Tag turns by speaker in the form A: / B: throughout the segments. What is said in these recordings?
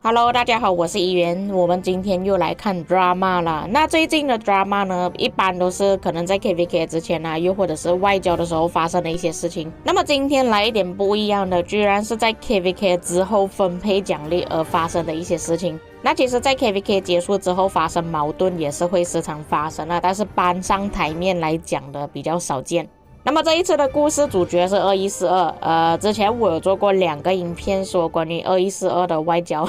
A: Hello， 大家好，我是怡媛。我们今天又来看 drama 了。那最近的 drama 呢，一般都是可能在 KVK 之前啊，又或者是外交的时候发生的一些事情。那么今天来一点不一样的，居然是在 KVK 之后分配奖励而发生的一些事情。那其实，在 KVK 结束之后发生矛盾也是会时常发生的，但是搬上台面来讲的比较少见。那么这一次的故事主角是2142，之前我有做过2个影片说关于2142的外交，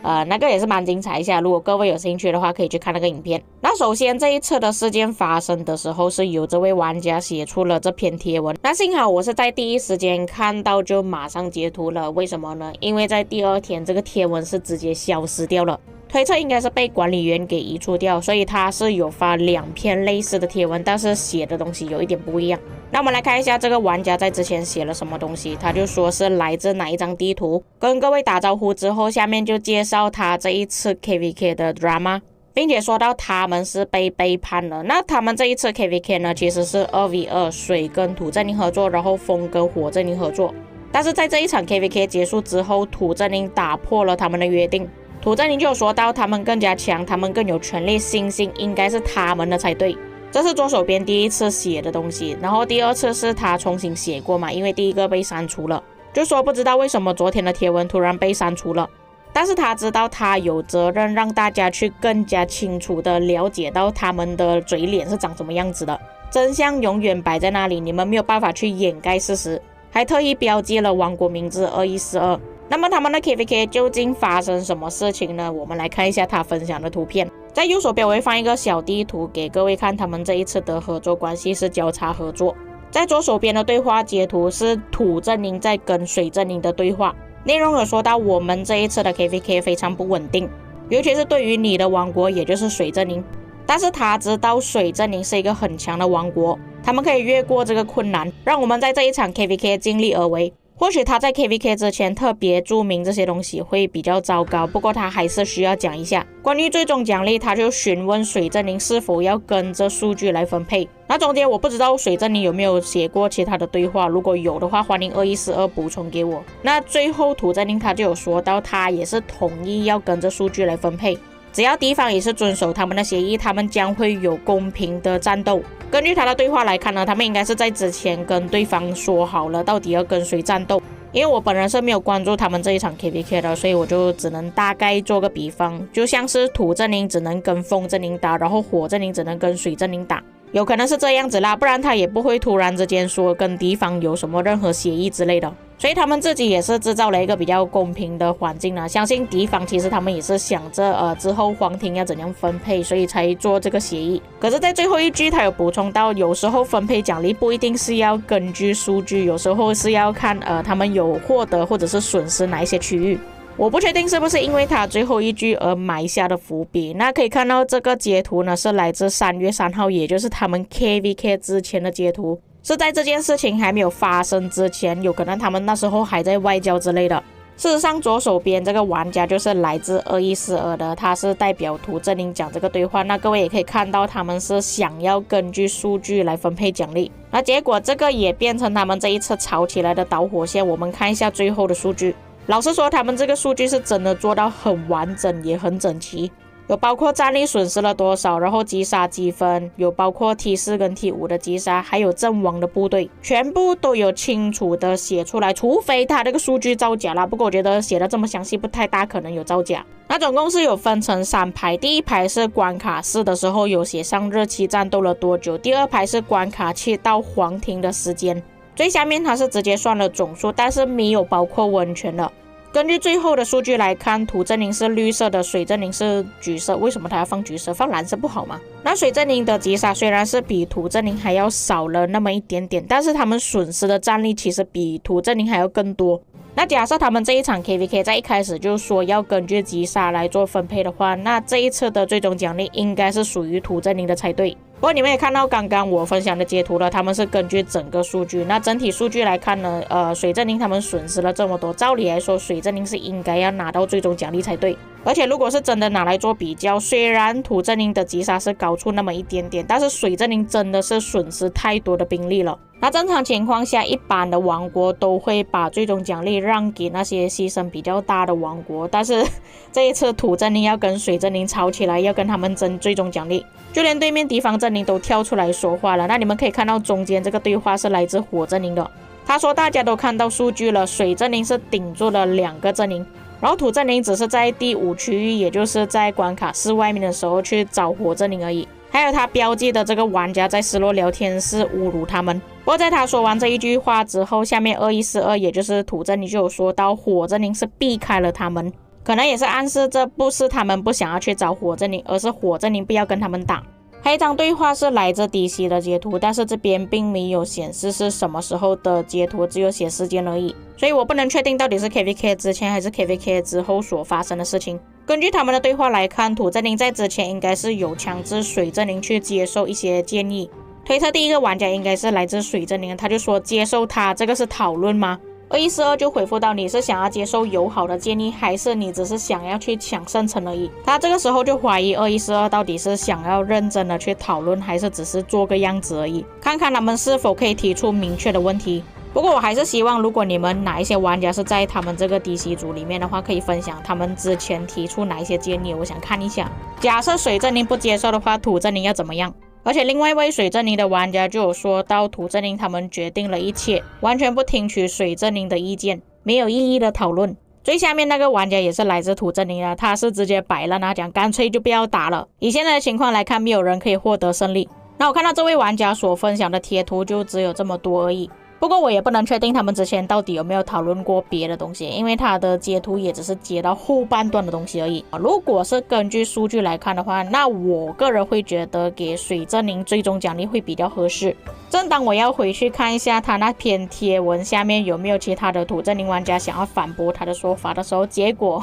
A: 那个也是蛮精彩一下，如果各位有兴趣的话可以去看那个影片。那首先这一次的事件发生的时候是由这位玩家写出了这篇贴文，那幸好我是在第一时间看到就马上截图了，为什么呢？因为在第2天这个贴文是直接消失掉了。推测应该是被管理员给移除掉，所以他是有发2篇类似的贴文，但是写的东西有一点不一样。那我们来看一下这个玩家在之前写了什么东西，他就说是来自哪一张地图，跟各位打招呼之后，下面就介绍他这一次 KVK 的 drama， 并且说到他们是被背叛了。那他们这一次 KVK 呢，其实是2v2，水跟土阵营合作，然后风跟火阵营合作。但是在这一场 KVK 结束之后，土阵营打破了他们的约定。土阵营就有说到他们更加强，他们更有权力，星星应该是他们的才对。这是左手边第一次写的东西，然后第2次是他重新写过嘛，因为第一个被删除了，就说不知道为什么昨天的贴文突然被删除了，但是他知道他有责任让大家去更加清楚的了解到他们的嘴脸是长什么样子的，真相永远摆在那里，你们没有办法去掩盖事实，还特意标记了王国名字2142。那么他们的 KVK 究竟发生什么事情呢？我们来看一下他分享的图片。在右手边我会放一个小地图给各位看，他们这一次的合作关系是交叉合作。在左手边的对话截图是土阵营在跟水阵营的对话，内容有说到我们这一次的 KVK 非常不稳定，尤其是对于你的王国，也就是水阵营。但是他知道水阵营是一个很强的王国，他们可以越过这个困难，让我们在这一场 KVK 尽力而为。或许他在 KVK 之前特别注明这些东西会比较糟糕，不过他还是需要讲一下。关于最终奖励，他就询问水阵营是否要跟着数据来分配。那中间我不知道水阵营有没有写过其他的对话，如果有的话，欢迎2142补充给我。那最后土阵营他就有说到，他也是同意要跟着数据来分配。只要敌方也是遵守他们的协议，他们将会有公平的战斗。根据他的对话来看呢，他们应该是在之前跟对方说好了到底要跟谁战斗。因为我本人是没有关注他们这一场 KVK 的，所以我就只能大概做个比方，就像是土阵营只能跟风阵营打，然后火阵营只能跟水阵营打，有可能是这样子啦，不然他也不会突然之间说跟敌方有什么任何协议之类的。所以他们自己也是制造了一个比较公平的环境啦，相信敌方其实他们也是想着之后皇庭要怎样分配，所以才做这个协议。可是在最后一句他有补充到，有时候分配奖励不一定是要根据数据，有时候是要看他们有获得或者是损失哪一些区域。我不确定是不是因为他最后一句而埋下的伏笔。那可以看到这个截图呢是来自3月3号，也就是他们 KVK 之前的截图，是在这件事情还没有发生之前，有可能他们那时候还在外交之类的。事实上左手边这个玩家就是来自2142的，他是代表土阵营讲这个对话。那各位也可以看到他们是想要根据数据来分配奖励，那结果这个也变成他们这一次吵起来的导火线。我们看一下最后的数据，老实说他们这个数据是真的做到很完整也很整齐，有包括战力损失了多少，然后击杀积分，有包括 T4 跟 T5 的击杀，还有阵亡的部队，全部都有清楚的写出来，除非他这个数据造假啦，不过我觉得写的这么详细不太大可能有造假。那总共是有分成3排，第一排是关卡4的时候有写上日期战斗了多久，第2排是关卡7到皇庭的时间，最下面它是直接算了总数，但是没有包括温泉了。根据最后的数据来看，土阵营是绿色的，水阵营是橘色。为什么他要放橘色？放蓝色不好吗？那水阵营的击杀虽然是比土阵营还要少了那么一点点，但是他们损失的战力其实比土阵营还要更多。那假设他们这一场 KVK 在一开始就说要根据击杀来做分配的话，那这一次的最终奖励应该是属于土阵营的才对。不过你们也看到刚刚我分享的截图了，他们是根据整个数据。那整体数据来看呢，水阵营他们损失了这么多，照理来说水阵营是应该要拿到最终奖励才对。而且如果是真的拿来做比较，虽然土正英的击杀是高出那么一点点，但是水正英真的是损失太多的兵力了。那正常情况下，一般的王国都会把最终奖励让给那些牺牲比较大的王国，但是这一次土正英要跟水正英吵起来，要跟他们争最终奖励，就连对面敌方阵营都跳出来说话了。那你们可以看到中间这个对话是来自火阵营的，他说大家都看到数据了，水阵营是顶住了2个阵营，然后土阵营只是在第5区域，也就是在关卡4外面的时候去找火阵营而已。还有他标记的这个玩家在失落聊天室侮辱他们。不过在他说完这一句话之后，下面2142也就是土阵营就有说到火阵营是避开了他们，可能也是暗示这不是他们不想要去找火阵营，而是火阵营不要跟他们打。还有一张对话是来自 DC 的截图，但是这边并没有显示是什么时候的截图，只有写时间而已，所以我不能确定到底是 KVK 之前还是 KVK 之后所发生的事情。根据他们的对话来看，土阵营在之前应该是有强制水阵营去接受一些建议，推测第一个玩家应该是来自水阵营，他就说接受他，这个是讨论吗？2142就回复到你是想要接受友好的建议，还是你只是想要去抢圣城而已。他这个时候就怀疑2142到底是想要认真的去讨论，还是只是做个样子而已，看看他们是否可以提出明确的问题。不过我还是希望如果你们哪一些玩家是在他们这个 DC 组里面的话，可以分享他们之前提出哪一些建议，我想看一下。假设水阵营不接受的话，土阵营要怎么样？而且另外一位水阵营的玩家就有说到，土阵营他们决定了一切，完全不听取水阵营的意见，没有意义的讨论。最下面那个玩家也是来自土阵营的，他是直接摆烂啊，讲干脆就不要打了。以现在的情况来看，没有人可以获得胜利。那我看到这位玩家所分享的贴图就只有这么多而已。不过我也不能确定他们之前到底有没有讨论过别的东西，因为他的截图也只是截到后半段的东西而已。如果是根据数据来看的话，那我个人会觉得给水阵营最终奖励会比较合适。正当我要回去看一下他那篇贴文下面有没有其他的土阵营玩家想要反驳他的说法的时候，结果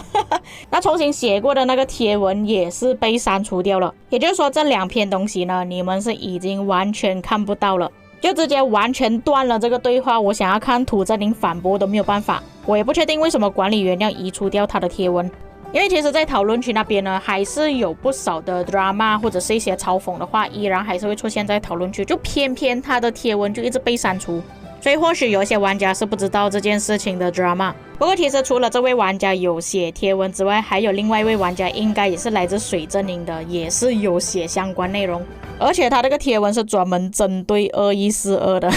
A: 那重新写过的那个贴文也是被删除掉了。也就是说这2篇东西呢，你们是已经完全看不到了，就直接完全断了这个对话，我想要看土阵营反驳都没有办法。我也不确定为什么管理员要移除掉他的贴文，因为其实在讨论区那边呢，还是有不少的 drama 或者是一些嘲讽的话，依然还是会出现在讨论区，就偏偏他的贴文就一直被删除。所以或许有一些玩家是不知道这件事情的 drama。不过其实除了这位玩家有写贴文之外，还有另外一位玩家应该也是来自水阵营的，也是有写相关内容，而且他这个贴文是专门针对2142的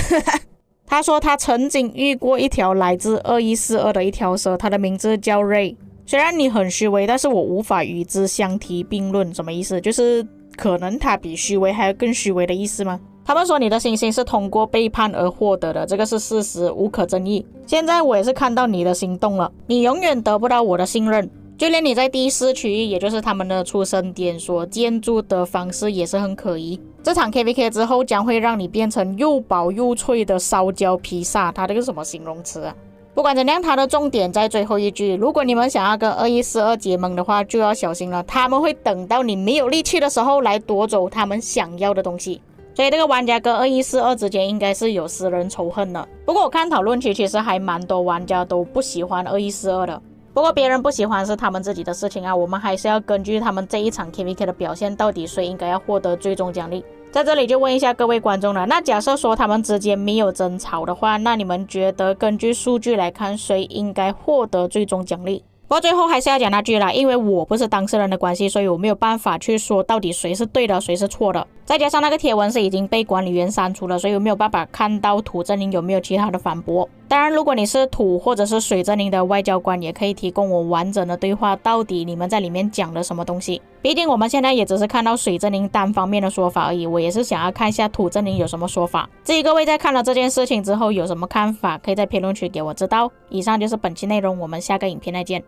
A: 他说他曾经遇过一条来自2142的一条蛇，他的名字叫 Ray。 虽然你很虚伪，但是我无法与之相提并论。什么意思？就是可能他比虚伪还要更虚伪的意思吗？他们说你的星星是通过背叛而获得的，这个是事实，无可争议。现在我也是看到你的行动了，你永远得不到我的信任，就连你在第4区域，也就是他们的出生点所建筑的方式也是很可疑。这场 KVK 之后将会让你变成又薄又脆的烧焦披萨，它这个什么形容词啊？不管怎样，它的重点在最后一句，如果你们想要跟2142结盟的话，就要小心了，他们会等到你没有力气的时候来夺走他们想要的东西。所以这个玩家跟2142之间应该是有私人仇恨的。不过我看讨论区其实还蛮多玩家都不喜欢2142的，不过别人不喜欢是他们自己的事情啊，我们还是要根据他们这一场 KVK 的表现，到底谁应该要获得最终奖励。在这里就问一下各位观众了，那假设说他们之间没有争吵的话，那你们觉得根据数据来看，谁应该获得最终奖励？不过最后还是要讲那句啦，因为我不是当事人的关系，所以我没有办法去说到底谁是对的谁是错的。再加上那个贴文是已经被管理员删除了，所以我没有办法看到土阵营有没有其他的反驳。当然如果你是土或者是水阵营的外交官，也可以提供我完整的对话，到底你们在里面讲了什么东西。毕竟我们现在也只是看到水阵营单方面的说法而已，我也是想要看一下土阵营有什么说法。至于各位在看了这件事情之后有什么看法，可以在评论区给我知道。以上就是本期内容，我们下个影片再见。